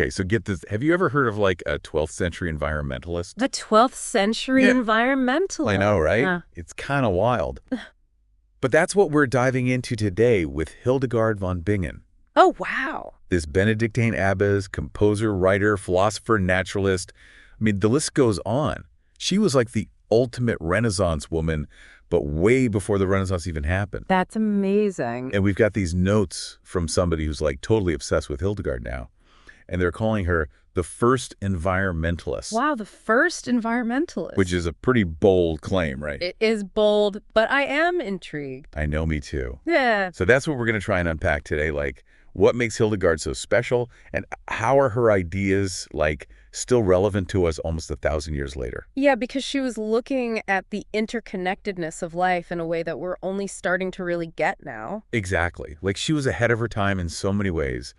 Okay, so get this. Have you ever heard of like a 12th century environmentalist? The 12th century Yeah. I environmentalist. know, right? Huh. It's kind of wild. But that's what we're diving into today with Hildegard von Bingen. Oh, wow. This Benedictine abbess, composer, writer, philosopher, naturalist. I mean, the list goes on. She was like the ultimate Renaissance woman, but way before the Renaissance even happened. That's amazing. And we've got these notes from somebody who's like totally obsessed with Hildegard now. And they're calling her the first environmentalist, Wow, the first environmentalist. which is a pretty bold claim, right? It is bold, but I am intrigued. I know, me too. Yeah. So that's what we're going to try and unpack today, like what makes Hildegard so special and how are her ideas like still relevant to us almost 1,000 years later? Yeah, because she was looking at the interconnectedness of life in a way that we're only starting to really get now. Exactly. Like she was ahead of her time in so many ways.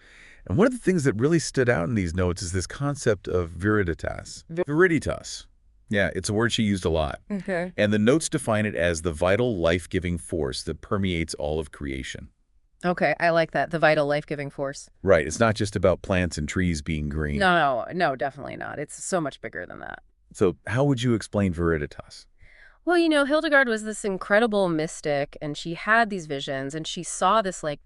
And one of the things that really stood out in these notes is this concept of viriditas. Viriditas. Yeah, it's a word she used a lot. Okay. And the notes define it as the vital, life-giving force that permeates all of creation. Okay, I like that. The vital life-giving force. Right. It's not just about plants and trees being green. No, definitely not. It's so much bigger than that. So how would you explain viriditas? Well, Hildegard was this incredible mystic, and she had these visions, and she saw this, like,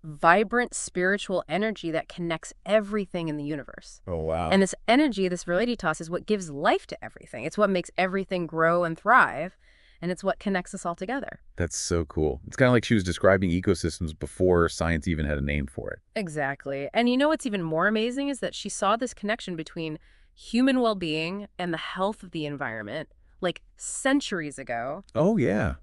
vibrant spiritual energy that connects everything in the universe. Oh, wow. And this energy, this viriditas, is what gives life to everything. It's what makes everything grow and thrive, and it's what connects us all together. That's so cool. It's kind of like she was describing ecosystems before science even had a name for it. Exactly. And what's even more amazing is that she saw this connection between human well-being and the health of the environment, like centuries ago. Oh, yeah.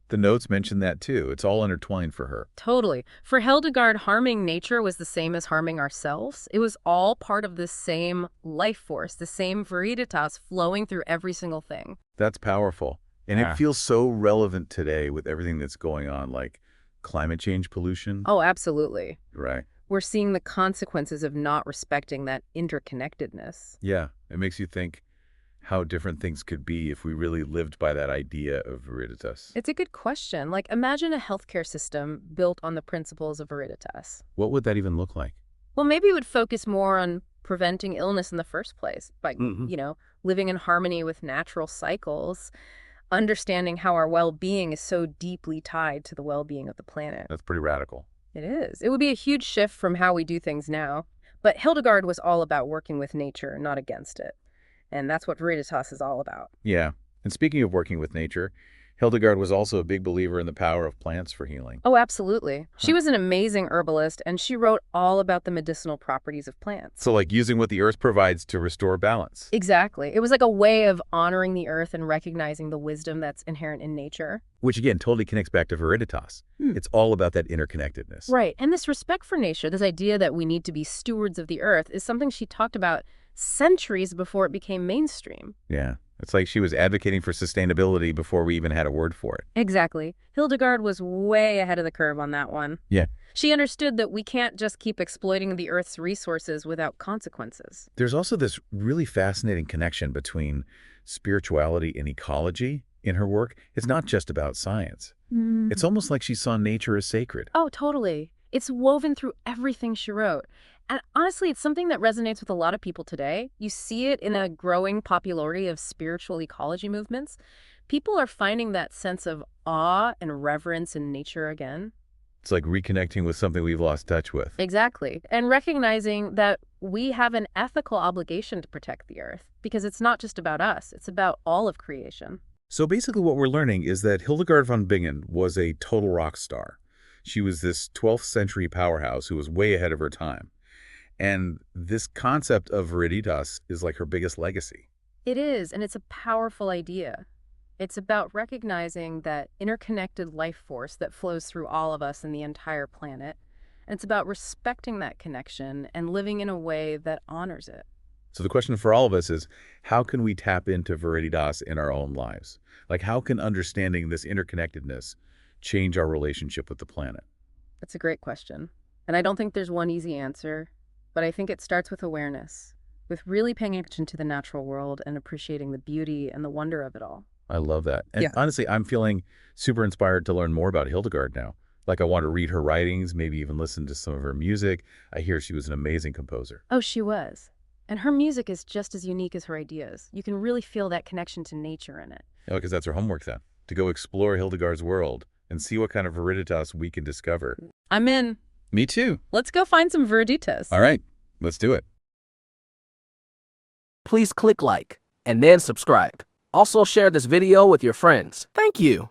The notes mention that too. It's all intertwined for her. Totally. For Hildegard, harming nature was the same as harming ourselves. It was all part of the same life force, the same viriditas flowing through every single thing. That's powerful. And Yeah. it feels so relevant today with everything that's going on, like climate change pollution. Oh, absolutely. Right. We're seeing the consequences of not respecting that interconnectedness. Yeah. It makes you think how different things could be if we really lived by that idea of viriditas. It's a good question. Like, imagine a healthcare system built on the principles of viriditas. What would that even look like? Well, maybe it would focus more on preventing illness in the first place by, living in harmony with natural cycles, understanding how our well-being is so deeply tied to the well-being of the planet. That's pretty radical. It is. It would be a huge shift from how we do things now. But Hildegard was all about working with nature, not against it. And that's what viriditas is all about. Yeah. And speaking of working with nature, Hildegard was also a big believer in the power of plants for healing. Oh, absolutely. She was an amazing herbalist, and she wrote all about the medicinal properties of plants. So like using what the earth provides to restore balance. Exactly. It was like a way of honoring the earth and recognizing the wisdom that's inherent in nature. Which again totally connects back to viriditas. It's all about that interconnectedness. Right. And this respect for nature, this idea that we need to be stewards of the earth, is something she talked about centuries before it became mainstream. Yeah. It's like she was advocating for sustainability before we even had a word for it. Exactly. Hildegard was way ahead of the curve on that one. Yeah. She understood that we can't just keep exploiting the Earth's resources without consequences. There's also this really fascinating connection between spirituality and ecology in her work. It's not just about science. It's almost like she saw nature as sacred. Oh, totally. It's woven through everything she wrote. And honestly, it's something that resonates with a lot of people today. You see it in a growing popularity of spiritual ecology movements. People are finding that sense of awe and reverence in nature again. It's like reconnecting with something we've lost touch with. Exactly. And recognizing that we have an ethical obligation to protect the earth, because it's not just about us, it's about all of creation. So basically what we're learning is that Hildegard von Bingen was a total rock star. She was this 12th century powerhouse who was way ahead of her time. And this concept of viriditas is like her biggest legacy. It is, and it's a powerful idea. It's about recognizing that interconnected life force that flows through all of us and the entire planet. And it's about respecting that connection and living in a way that honors it. So the question for all of us is, how can we tap into viriditas in our own lives? Like, how can understanding this interconnectedness change our relationship with the planet? That's a great question. And I don't think there's one easy answer, but I think it starts with awareness, with really paying attention to the natural world and appreciating the beauty and the wonder of it all. I love that. And Yeah. honestly, I'm feeling super inspired to learn more about Hildegard now. Like, I want to read her writings, maybe even listen to some of her music. I hear she was an amazing composer. Oh, she was. And her music is just as unique as her ideas. You can really feel that connection to nature in it. Oh, because that's her homework then, to go explore Hildegard's world and see what kind of Viriditas we can discover. I'm in. Me too. Let's go find some Viriditas. All right, let's do it. Please click like and then subscribe. Also share this video with your friends. Thank you.